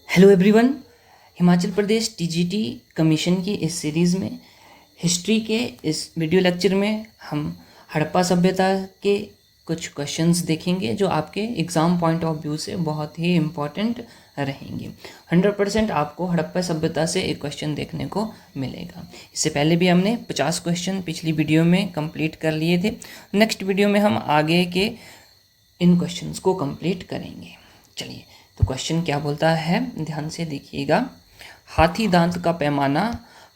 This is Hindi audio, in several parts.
Hello everyone. Himachal Pradesh TGT commission की इस सीरीज़ में हिस्ट्री के इस वीडियो लेक्चर में हम हड़प्पा सभ्यता के कुछ क्वेश्चंस देखेंगे जो आपके एग्ज़ाम पॉइंट ऑफ व्यू से बहुत ही इम्पॉर्टेंट रहेंगे। 100% आपको हड़प्पा सभ्यता से एक क्वेश्चन देखने को मिलेगा। इससे पहले भी हमने 50 क्वेश्चन पिछली वीडियो में कंप्लीट कर लिए थे। नेक्स्ट वीडियो में हम आगे के इन क्वेश्चंस को कंप्लीट करेंगे। चलिए, तो क्वेश्चन क्या बोलता है, ध्यान से देखिएगा। हाथी दांत का पैमाना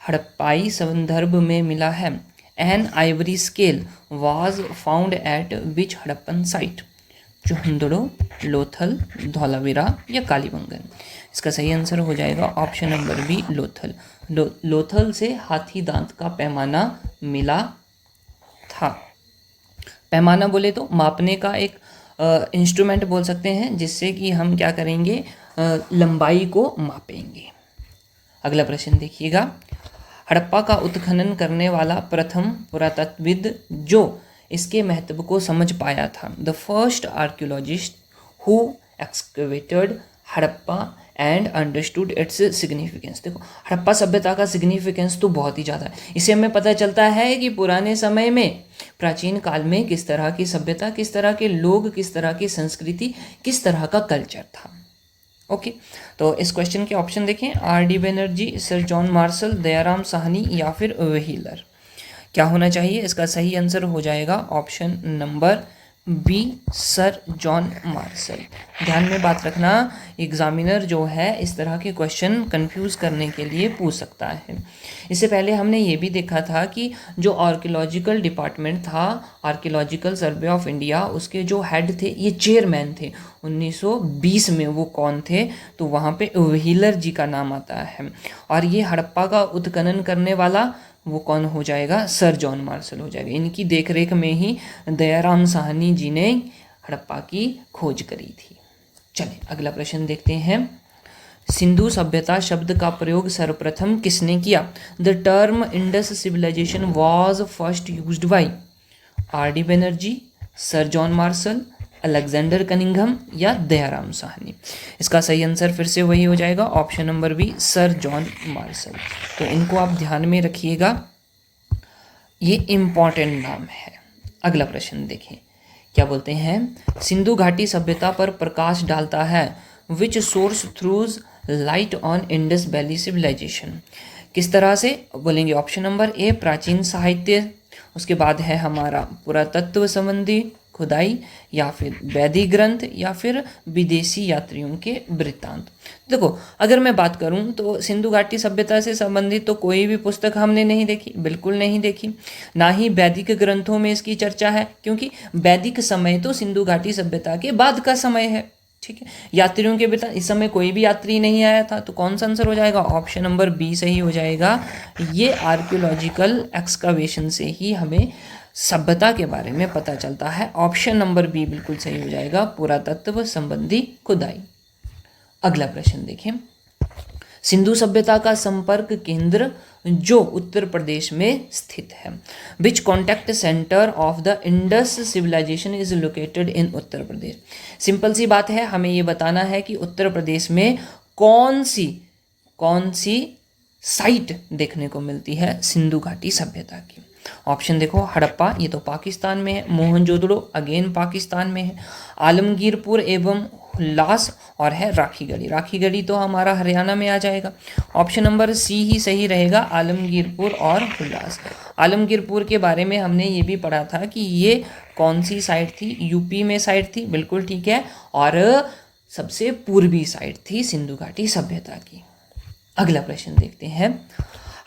हड़प्पाई संदर्भ में मिला है। An ivory scale was found at which Harappan site? Chanhudaro, Lothal, Dholavira या कालीबंगन? इसका सही आंसर हो जाएगा option number B, Lothal. Lothal से हाथी दांत का पैमाना मिला था। पैमाना बोले तो मापने का एक इंस्ट्रूमेंट बोल सकते हैं, जिससे कि हम क्या करेंगे, लंबाई को मापेंगे। अगला प्रश्न देखिएगा। हड़प्पा का उत्खनन करने वाला प्रथम पुरातत्वविद जो इसके महत्व को समझ पाया था। The first archaeologist who excavated Harappa and understood its significance. देखो, हड़प्पा सभ्यता का सिग्निफिकेंस तो बहुत ही ज़्यादा है। इससे हमें पता चलता है कि पुराने समय में, प्राचीन काल में किस तरह की सभ्यता, किस तरह के लोग, किस तरह की संस्कृति, किस तरह का कल्चर था। ओके, तो इस क्वेश्चन के ऑप्शन देखें। RD. Banerjee, sir John martial, Dayaram Sahni या फिर व्हीलर? क्या होना चाहिए? इसका सही आंसर हो जाएगा option number B, sir John Marshall. ध्यान में बात रखना, एग्जामिनर जो है इस तरह के क्वेश्चन कंफ्यूज करने के लिए पूछ सकता है। इससे पहले हमने ये भी देखा था कि जो आर्कियोलॉजिकल डिपार्टमेंट था, आर्कियोलॉजिकल सर्वे ऑफ इंडिया, उसके जो हेड थे, ये चेयरमैन थे 1920 में। वो कौन थे? तो वहाँ पे व्हीलर जी का नाम आता है। और ये हड़प्पा का उत्खनन करने वाला वो कौन हो जाएगा? सर जॉन मार्शल हो जाएगा। इनकी देखरेख में ही दयाराम साहनी जी ने हड़प्पा की खोज करी थी। चलिए, अगला प्रश्न देखते हैं। सिंधु सभ्यता शब्द का प्रयोग सर्वप्रथम किसने किया? The term Indus civilization was first used by R D. Banerjee, sir John Marshall, Alexander Cunningham या दयाराम साहनी? इसका सही आंसर फिर से वही हो जाएगा option number B, sir John Marshall. तो इनको आप ध्यान में रखिएगा, ये इम्पॉर्टेंट नाम है। अगला प्रश्न देखें, क्या बोलते हैं। सिंधु घाटी सभ्यता पर प्रकाश डालता है which source throws light on Indus valley civilization? किस तरह से बोलेंगे? ऑप्शन नंबर ए, प्राचीन साहित्य, उसके बाद है हमारा पुरातत्व संबंधी खुदाई, या फिर वैदिक ग्रंथ, या फिर विदेशी यात्रियों के वृत्तांत। देखो, अगर मैं बात करूं तो सिंधु घाटी सभ्यता से संबंधित तो कोई भी पुस्तक हमने नहीं देखी, बिल्कुल नहीं देखी। ना ही वैदिक ग्रंथों में इसकी चर्चा है, क्योंकि वैदिक समय तो सिंधु घाटी सभ्यता के बाद का समय है। ठीक है, यात्रियों के वृत्तांत, इस समय कोई भी यात्री नहीं आया था। तो कौन सा आंसर हो जाएगा? ऑप्शन नंबर बी सही हो जाएगा। ये आर्कियोलॉजिकल एक्सकवेशन से ही हमें सभ्यता के बारे में पता चलता है। ऑप्शन नंबर बी बिल्कुल सही हो जाएगा, पुरातत्व संबंधी खुदाई। अगला प्रश्न देखें। सिंधु सभ्यता का संपर्क केंद्र जो उत्तर प्रदेश में स्थित है। Which contact centre of the Indus civilisation is located in Uttar Pradesh? Simple सी बात है, हमें ये बताना है कि उत्तर प्रदेश में कौन सी साइट देखने को मिलती है सिंधु घाटी सभ्यता की। ऑप्शन देखो, हड़प्पा, ये तो पाकिस्तान में है। मोहनजोदड़ो, अगेन पाकिस्तान में है। आलमगीरपुर एवं हुल्लास, और है राखीगढ़ी। राखीगढ़ी तो हमारा हरियाणा में आ जाएगा। ऑप्शन नंबर सी ही सही रहेगा, आलमगीरपुर और हुल्लास। आलमगीरपुर के बारे में हमने ये भी पढ़ा था कि ये कौन सी साइट थी? यूपी में साइट थी, बिल्कुल ठीक है, और सबसे पूर्वी साइट थी सिंधु घाटी सभ्यता की। अगला प्रश्न देखते हैं।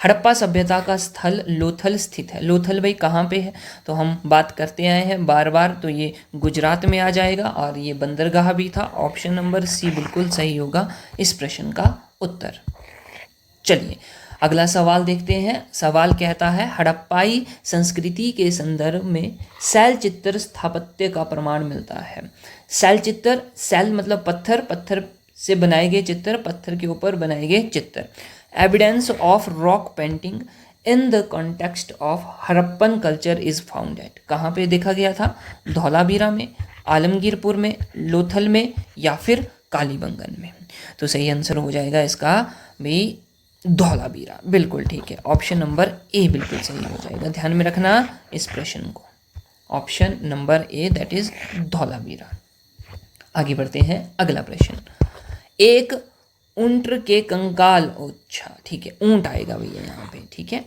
हड़प्पा सभ्यता का स्थल लोथल स्थित है। लोथल भाई कहाँ पे है? तो हम बात करते आए हैं बार बार, तो ये गुजरात में आ जाएगा, और ये बंदरगाह भी था। ऑप्शन नंबर सी बिल्कुल सही होगा इस प्रश्न का उत्तर। चलिए, अगला सवाल देखते हैं। सवाल कहता है, हड़प्पाई संस्कृति के संदर्भ में शैल चित्र स्थापत्य का प्रमाण मिलता है। शैल चित्र, शैल मतलब पत्थर, पत्थर से बनाए गए चित्र, पत्थर के ऊपर बनाए गए चित्र। Evidence of rock painting in the context of Harappan culture is found at? कहाँ पे देखा गया था? धौलावीरा में, आलमगीरपुर में, लोथल में या फिर कालीबंगन में? तो सही आंसर हो जाएगा इसका भाई धौलावीरा, बिल्कुल ठीक है। ऑप्शन नंबर ए बिल्कुल सही हो जाएगा, ध्यान में रखना इस प्रश्न को। Option number A that is Dholavira. आगे बढ़ते हैं, अगला प्रश्न। एक ऊंट के कंकाल, अच्छा ठीक है, ऊंट आएगा भैया यहाँ पे, ठीक है,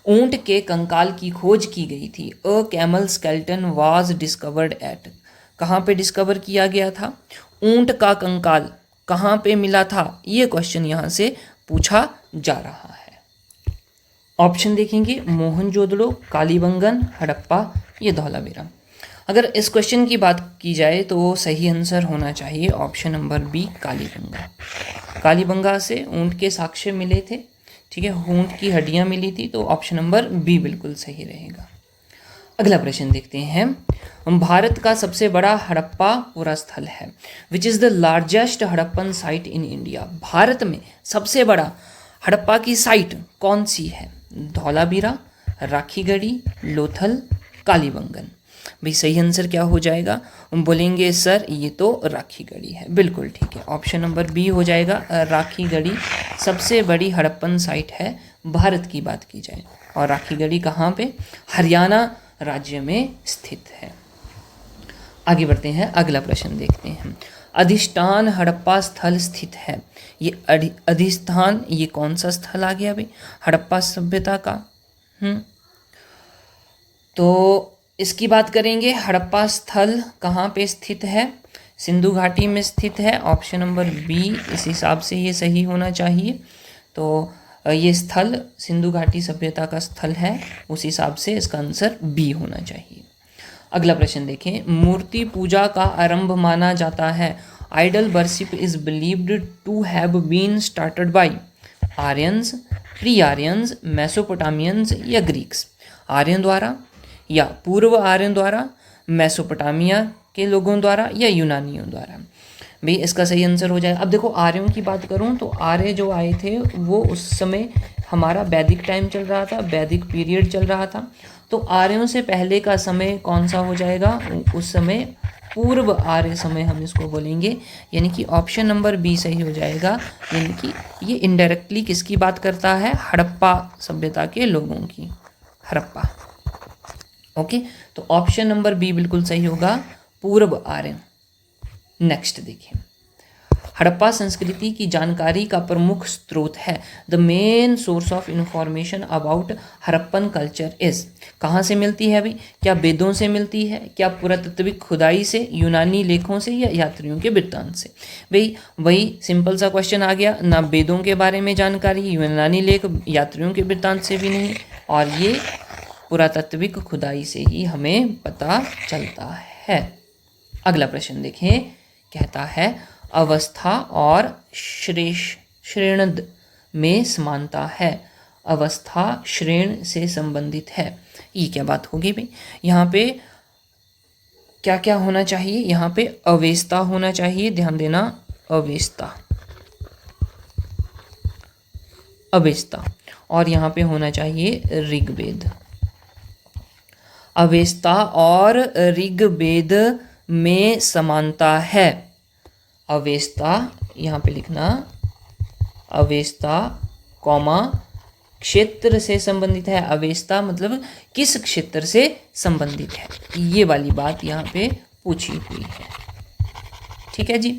ऊंट के कंकाल की खोज की गई थी। A camel skeleton was discovered at, कहाँ पे डिस्कवर किया गया था? ऊंट का कंकाल कहाँ पे मिला था, ये क्वेश्चन यहाँ से पूछा जा रहा है। ऑप्शन देखेंगे, मोहनजोदड़ो, कालीबंगन, हड़प्पा, ये धौलावीरा। अगर इस क्वेश्चन की बात की जाए तो सही आंसर होना चाहिए option number B, Kalibangan. Kalibangan से ऊंट के साक्ष्य मिले थे, ठीक है, ऊंट की हड्डियां मिली थी, तो ऑप्शन नंबर बी बिल्कुल सही रहेगा। अगला प्रश्न देखते हैं। भारत का सबसे बड़ा हड़प्पा पुरा स्थल है, which is the largest Harappan site in India. Bharat में सबसे बड़ा हड़प्पा की साइट कौन सी है? धौलावीरा, राखीगढ़ी, लोथल, कालीबंगन। भाई सही आंसर क्या हो जाएगा? हम बोलेंगे सर ये तो राखीगढ़ी है, बिल्कुल ठीक है, ऑप्शन नंबर बी हो जाएगा। राखीगढ़ी सबसे बड़ी हड़प्पन साइट है भारत की बात की जाए, और राखीगढ़ी कहाँ पे? हरियाणा राज्य में स्थित है। आगे बढ़ते हैं, अगला प्रश्न देखते हैं। अधिष्ठान हड़प्पा स्थल स्थित है, ये अधिष्ठान ये कौन सा स्थल आ गया भाई हड़प्पा सभ्यता का? तो इसकी बात करेंगे, हड़प्पा स्थल कहाँ पे स्थित है? सिंधु घाटी में स्थित है, ऑप्शन नंबर बी इस हिसाब से ये सही होना चाहिए। तो ये स्थल सिंधु घाटी सभ्यता का स्थल है, उस हिसाब से इसका आंसर बी होना चाहिए। अगला प्रश्न देखें। मूर्ति पूजा का आरंभ माना जाता है, idol worship is believed to have been started by Aryans, pre Aryans, Mesopotamians या ग्रीक्स। आर्यन द्वारा या पूर्व आर्यन द्वारा, मेसोपोटामिया के लोगों द्वारा या यूनानियों द्वारा। भाई इसका सही आंसर हो जाएगा। अब देखो आर्यों की बात करूं तो आर्य जो आए थे वो उस समय हमारा वैदिक टाइम चल रहा था, वैदिक पीरियड चल रहा था, तो आर्यों से पहले का समय कौन सा हो जाएगा? उस समय पूर्व आर्य समय हम इसको बोलेंगे, यानी कि ऑप्शन नंबर बी सही हो जाएगा। यानी कि ये इनडायरेक्टली किसकी बात करता है? हड़प्पा सभ्यता के लोगों की, हड़प्पा। ओके, तो ऑप्शन नंबर बी बिल्कुल सही होगा, पूर्व आर्य। नेक्स्ट देखिए, हड़प्पा संस्कृति की जानकारी का प्रमुख स्रोत है। The main source of information about Harappan culture is, कहाँ से मिलती है भाई? क्या वेदों से मिलती है? क्या पुरातात्विक खुदाई से, यूनानी लेखों से, या यात्रियों के वृत्तांत से? भाई वही सिंपल सा क्वेश्चन आ गया ना, वेदों के बारे में जानकारी, यूनानी लेख, यात्रियों के वृत्तांत से भी नहीं, और ये पुरातात्विक खुदाई से ही हमें पता चलता है। अगला प्रश्न देखें, कहता है अवस्था और श्रेण में समानता है। अवस्था श्रेण से संबंधित है, ये क्या बात होगी भाई? यहाँ पे क्या क्या होना चाहिए? यहाँ पे अवेस्ता होना चाहिए, ध्यान देना, अवेस्ता, अवेस्ता, और यहाँ पे होना चाहिए ऋग्वेद। अवेस्ता और ऋग्वेद में समानता है। अवेस्ता यहाँ पे लिखना, अवेस्ता कॉमा क्षेत्र से संबंधित है। अवेस्ता मतलब किस क्षेत्र से संबंधित है, ये वाली बात यहाँ पे पूछी हुई है। ठीक है जी,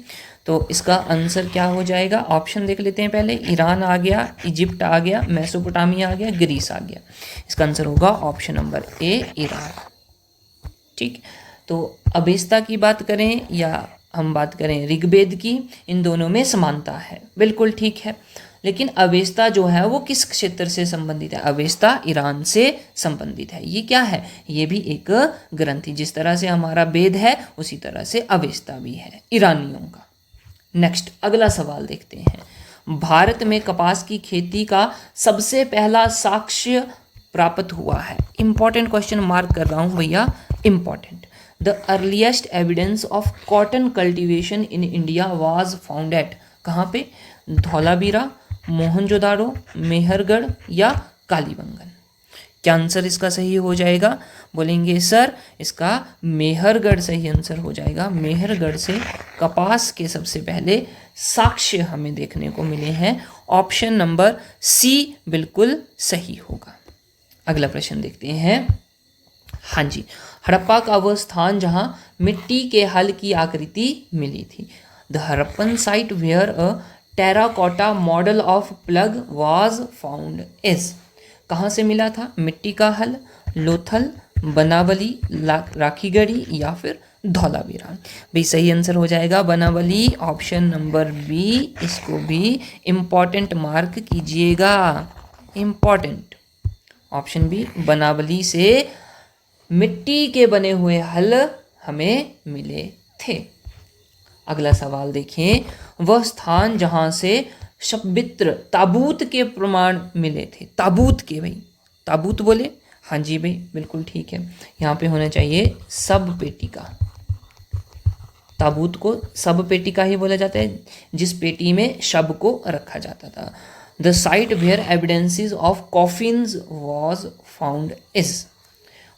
तो इसका आंसर क्या हो जाएगा? ऑप्शन देख लेते हैं पहले। ईरान आ गया, इजिप्ट आ गया, मेसोपोटामिया आ गया, ग्रीस आ गया। इसका आंसर होगा ऑप्शन नंबर ए, ईरान। ठीक, तो अवेस्ता की बात करें या हम बात करें ऋग्वेद की, इन दोनों में समानता है, बिल्कुल ठीक है। लेकिन अवेस्ता जो है वो किस क्षेत्र से संबंधित है? अवेस्ता ईरान से संबंधित है। ये क्या है? ये भी एक ग्रंथि, जिस तरह से हमारा वेद है उसी तरह से अवेस्ता भी है ईरानियों का। नेक्स्ट अगला सवाल देखते हैं। भारत में कपास की खेती का सबसे पहला साक्ष्य प्राप्त हुआ है। इंपॉर्टेंट क्वेश्चन मार्क कर रहा हूं भैया, important. The earliest evidence of cotton cultivation in India was found eight, कहाँ पे? धौलावीरा, मोहनजोदाड़ो, मेहरगढ़ या कालीबंगन। क्या आंसर इसका सही हो जाएगा? बोलेंगे सर इसका मेहरगढ़ सही आंसर हो जाएगा। मेहरगढ़ से कपास के सबसे पहले साक्ष्य हमें देखने को मिले हैं। ऑप्शन नंबर सी बिल्कुल सही होगा। अगला प्रश्न देखते हैं। हाँ जी, हड़प्पा का वह स्थान जहां मिट्टी के हल की आकृति मिली थी। The Harappan site where a terracotta model of plough was found is. कहाँ से मिला था मिट्टी का हल? लोथल, बनावली, राखीगढ़ी या फिर धौलावीरा। भाई सही आंसर हो जाएगा बनावली, ऑप्शन नंबर बी। इसको भी इम्पॉर्टेंट मार्क कीजिएगा, इम्पॉर्टेंट। ऑप्शन बी बनावली से मिट्टी के बने हुए हल हमें मिले थे। अगला सवाल देखें। वह स्थान जहां से शब्बित्र ताबूत के प्रमाण मिले थे। ताबूत के, भाई ताबूत बोले? हाँ जी भाई बिल्कुल ठीक है। यहाँ पे होना चाहिए सब पेटी का। ताबूत को सब पेटी का ही बोला जाता है, जिस पेटी में शब को रखा जाता था। The site where evidences of coffins was found is.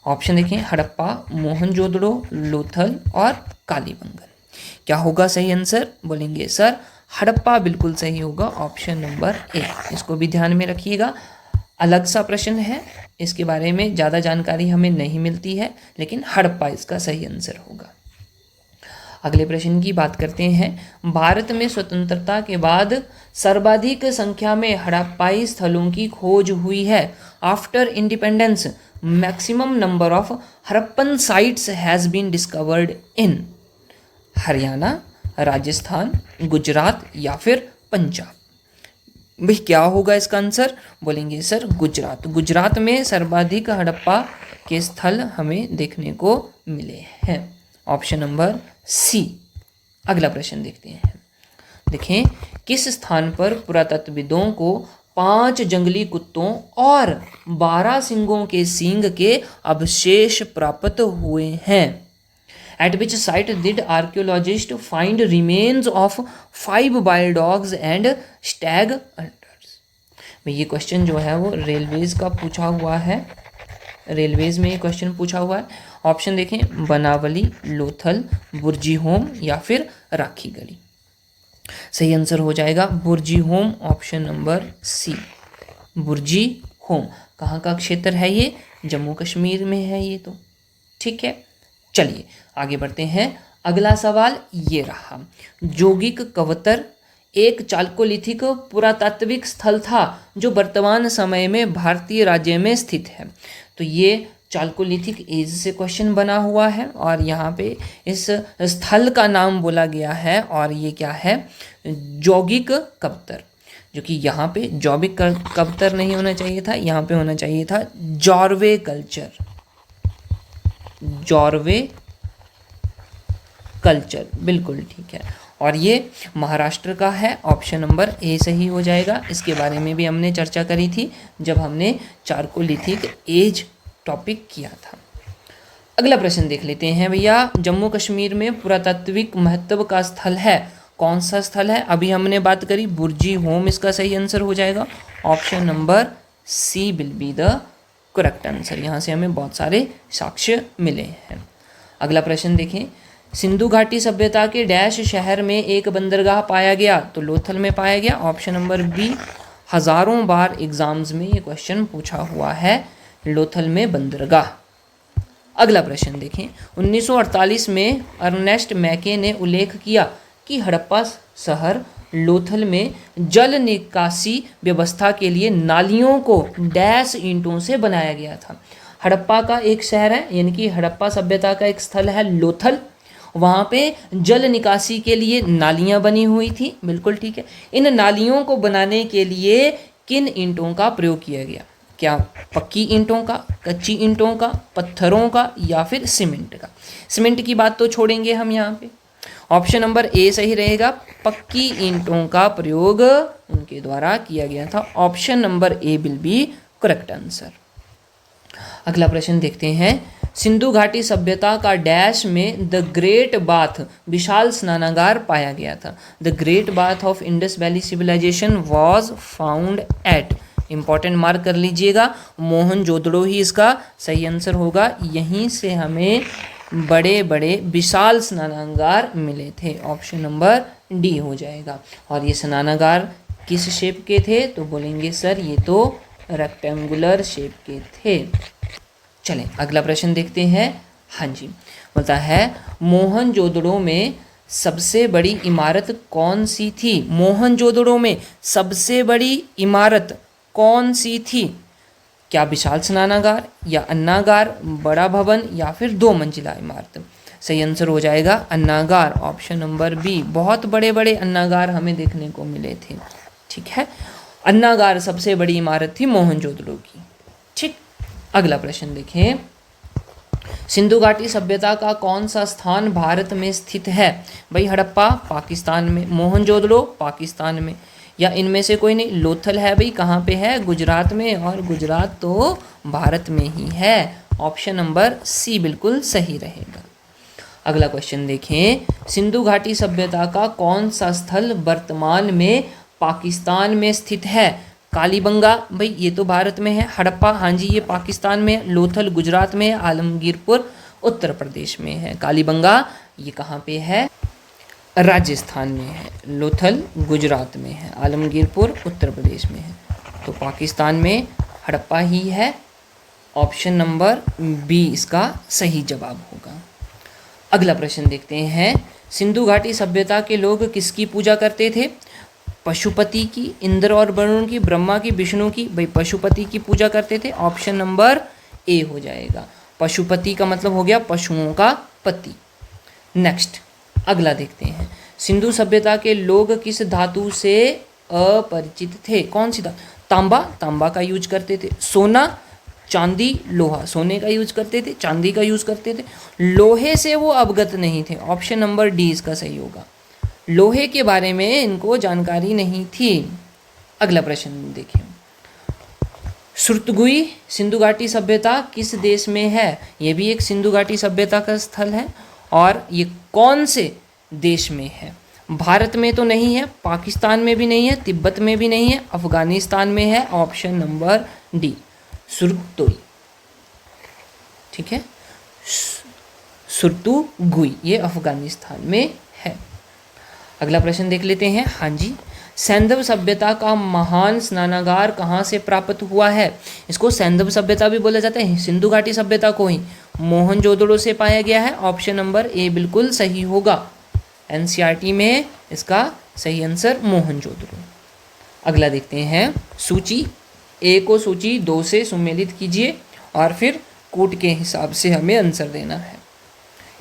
Option देखें हड़प्पा, मोहनजोदड़ो, लोथल और कालीबंगन। क्या होगा सही आंसर? बोलेंगे सर हड़प्पा बिल्कुल सही होगा, ऑप्शन नंबर ए। इसको भी ध्यान में रखिएगा। अलग सा प्रश्न है, इसके बारे में ज़्यादा जानकारी हमें नहीं मिलती है, लेकिन हड़प्पा इसका सही आंसर होगा। अगले प्रश्न की बात करते हैं। भारत में स्वतंत्रता के बाद सर्वाधिक संख्या में हड़प्पाई स्थलों की खोज हुई है। After independence maximum number of Harappan sites has been discovered in Haryana, Rajasthan, Gujarat या फिर पंजाब। भाई क्या होगा इसका आंसर? बोलेंगे सर गुजरात। गुजरात में सर्वाधिक हड़प्पा के स्थल हमें देखने को मिले हैं, ऑप्शन नंबर सी। अगला प्रश्न देखते हैं। देखें किस स्थान पर पुरातत्वविदों को 5 जंगली कुत्तों और 12 सिंगों के सींग के अवशेष प्राप्त हुए हैं। At which site did archaeologists find remains of 5 wild dogs and stag hunters? भाई ये क्वेश्चन जो है वो रेलवेज का पूछा हुआ है, रेलवेज में ये क्वेश्चन पूछा हुआ है। ऑप्शन देखें बनावली, लोथल, बुर्जी होम या फिर राखीगढ़ी। सही आंसर हो जाएगा Burzahom, option number C. Burzahom कहाँ का क्षेत्र है? ये जम्मू कश्मीर में है ये तो, ठीक है। चलिए आगे बढ़ते हैं। अगला सवाल ये रहा। जोगिक कवतर एक चाल्कोलिथिक पुरातात्विक स्थल था जो वर्तमान समय में भारतीय राज्य में स्थित है। तो ये चाल्कोलिथिक एज से क्वेश्चन बना हुआ है और यहाँ पे इस स्थल का नाम बोला गया है और ये क्या है? जोगिक कवतर, जो कि यहाँ पे जोगिक कवतर नहीं होना चाहिए था, यहाँ पे होना चाहिए था जॉर्वे कल्चर। जॉर्वे कल्चर बिल्कुल ठीक है और ये महाराष्ट्र का है, ऑप्शन नंबर ए सही हो जाएगा। इसके बारे में भी हमने चर्चा करी थी जब हमने चाल्कोलिथिक एज टॉपिक किया था। अगला प्रश्न देख लेते हैं भैया। जम्मू कश्मीर में पुरातात्विक महत्व का स्थल है, कौन सा स्थल है? अभी हमने बात करी बुर्जी होम, इसका सही आंसर हो जाएगा, option number C will be the correct answer. यहाँ से हमें बहुत सारे साक्ष्य मिले हैं। अगला प्रश्न देखें। सिंधु घाटी सभ्यता के डैश शहर में एक बंदरगाह पाया गया, तो लोथल में पाया गया, ऑप्शन नंबर बी। हजारों बार एग्जाम्स में ये क्वेश्चन पूछा हुआ है, लोथल में बंदरगाह। अगला प्रश्न देखें। 1948 में अर्नेस्ट मैके ने उल्लेख किया कि हड़प्पा शहर लोथल में जल निकासी व्यवस्था के लिए नालियों को डैश ईंटों से बनाया गया था। हड़प्पा का एक शहर है, यानी कि हड़प्पा सभ्यता का एक स्थल है लोथल, वहाँ पे जल निकासी के लिए नालियाँ बनी हुई थी, बिल्कुल ठीक है। इन नालियों को बनाने के लिए किन ईंटों का प्रयोग किया गया? क्या पक्की ईंटों का, कच्ची ईंटों का, पत्थरों का या फिर सीमेंट का? सीमेंट की बात तो छोड़ेंगे हम यहाँ पे, ऑप्शन नंबर ए सही रहेगा। पक्की ईंटों का प्रयोग उनके द्वारा किया गया था, option number A will be correct answer. अगला प्रश्न देखते हैं। सिंधु घाटी सभ्यता का डैश में द ग्रेट बाथ विशाल स्नानागार पाया गया था। The great bath of Indus valley civilization was found at, important mark कर लीजिएगा, मोहनजोदड़ो ही इसका सही आंसर होगा। यहीं से हमें बड़े बड़े विशाल स्नानागार मिले थे, ऑप्शन नंबर डी हो जाएगा। और ये स्नानागार किस शेप के थे, तो बोलेंगे सर ये तो रेक्टेंगुलर शेप के थे। चलें अगला प्रश्न देखते हैं। हाँ जी, बोलता है मोहनजोदड़ो में सबसे बड़ी इमारत कौन सी थी? मोहनजोदड़ो में सबसे बड़ी इमारत कौन सी थी? क्या विशाल स्नानागार या अन्नागार, बड़ा भवन या फिर 2 मंजिला इमारत? सही आंसर हो जाएगा अन्नागार, ऑप्शन नंबर बी। बहुत बड़े बड़े अन्नागार हमें देखने को मिले थे। ठीक है, अन्नागार सबसे बड़ी इमारत थी मोहनजोदड़ो की। ठीक, अगला प्रश्न देखें। सिंधु घाटी सभ्यता का कौन सा स्थान भारत में स्थित है? भाई हड़प्पा पाकिस्तान में, मोहनजोदड़ो पाकिस्तान में, या इनमें से कोई नहीं। लोथल है भाई, कहाँ पे है? गुजरात में, और गुजरात तो भारत में ही है। ऑप्शन नंबर सी बिल्कुल सही रहेगा। अगला क्वेश्चन देखें। सिंधु घाटी सभ्यता का कौन सा स्थल वर्तमान में पाकिस्तान में स्थित है? कालीबंगा भाई ये तो भारत में है, हड़प्पा हाँ जी ये पाकिस्तान में है, लोथल गुजरात में है, आलमगीरपुर उत्तर प्रदेश में है। कालीबंगा ये कहाँ पे है? राजस्थान में है। लोथल गुजरात में है, आलमगीरपुर उत्तर प्रदेश में है। तो पाकिस्तान में हड़प्पा ही है, ऑप्शन नंबर बी इसका सही जवाब होगा। अगला प्रश्न देखते हैं। सिंधु घाटी सभ्यता के लोग किसकी पूजा करते थे? पशुपति की, इंद्र और वरुण की, ब्रह्मा की, विष्णु की। भाई पशुपति की पूजा करते थे, ऑप्शन नंबर ए हो जाएगा। पशुपति का मतलब हो गया पशुओं का पति। नेक्स्ट अगला देखते हैं। सिंधु सभ्यता के लोग किस धातु से अपरिचित थे? कौन सी धातु? तांबा, तांबा का यूज करते थे। सोना, चांदी, लोहा, सोने का यूज करते थे, चांदी का यूज करते थे। लोहे से वो अवगत नहीं थे, ऑप्शन नंबर डी इसका सही होगा। लोहे के बारे में इनको जानकारी नहीं थी। अगला प्रश्न देखिए। सुरतगुई सिंधु घाटी सभ्यता किस देश में है? ये भी एक सिंधु घाटी सभ्यता का स्थल है, और ये कौन से देश में है? भारत में तो नहीं है, पाकिस्तान में भी नहीं है, तिब्बत में भी नहीं है, अफगानिस्तान में है, ऑप्शन नंबर डी सुरतुई। ठीक है, सुरतुगुई ये अफगानिस्तान में है। अगला प्रश्न देख लेते हैं। हाँ जी, सैंधव सभ्यता का महान स्नानागार कहाँ से प्राप्त हुआ है? इसको सैंधव सभ्यता भी बोला जाता है, सिंधु घाटी सभ्यता को ही मोहनजोदड़ो से पाया गया है, ऑप्शन नंबर ए बिल्कुल सही होगा। एनसीईआरटी में इसका सही आंसर मोहनजोदड़ो। अगला देखते हैं। सूची ए को सूची 2 से सुमेलित कीजिए और फिर कूट के हिसाब से हमें आंसर देना है।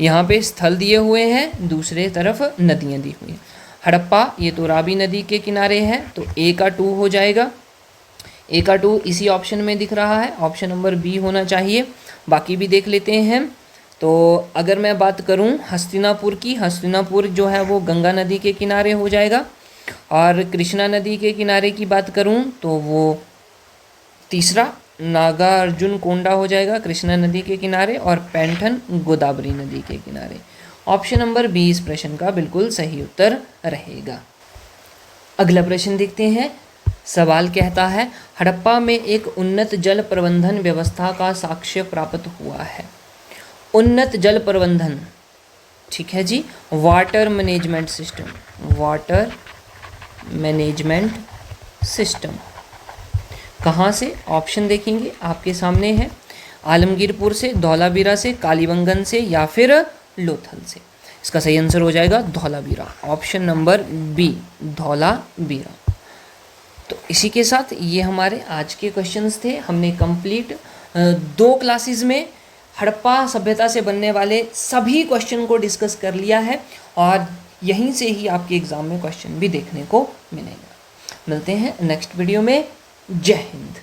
यहाँ पे स्थल दिए हुए हैं, दूसरे तरफ नदियाँ दी हुई हैं। हड़प्पा ये तो रावी नदी के किनारे है, तो ए का 2 हो जाएगा। ए का 2 इसी ऑप्शन में दिख रहा है, ऑप्शन नंबर बी होना चाहिए। बाकी भी देख लेते हैं। तो अगर मैं बात करूं हस्तिनापुर की, हस्तिनापुर जो है वो गंगा नदी के किनारे हो जाएगा। और कृष्णा नदी के किनारे की बात करूं तो वो तीसरा नागार्जुन कोंडा हो जाएगा कृष्णा नदी के किनारे, और पैंठन गोदावरी नदी के किनारे। ऑप्शन नंबर बी इस प्रश्न का बिल्कुल सही उत्तर रहेगा। अगला प्रश्न देखते हैं। सवाल कहता है हड़प्पा में एक उन्नत जल प्रबंधन व्यवस्था का साक्ष्य प्राप्त हुआ है। उन्नत जल प्रबंधन, ठीक है जी, water management system, water management system कहाँ से? ऑप्शन देखेंगे आपके सामने है, आलमगीरपुर से, धौलावीरा से, कालीबंगन से, या फिर लोथल से। इसका सही आंसर हो जाएगा Dholavira, option number B Dholavira. तो इसी के साथ ये हमारे आज के क्वेश्चंस थे। हमने कंप्लीट 2 क्लासेस में हड़प्पा सभ्यता से बनने वाले सभी क्वेश्चन को डिस्कस कर लिया है, और यहीं से ही आपके एग्जाम में क्वेश्चन भी देखने को मिलेगा। मिलते हैं नेक्स्ट वीडियो में। जय हिंद।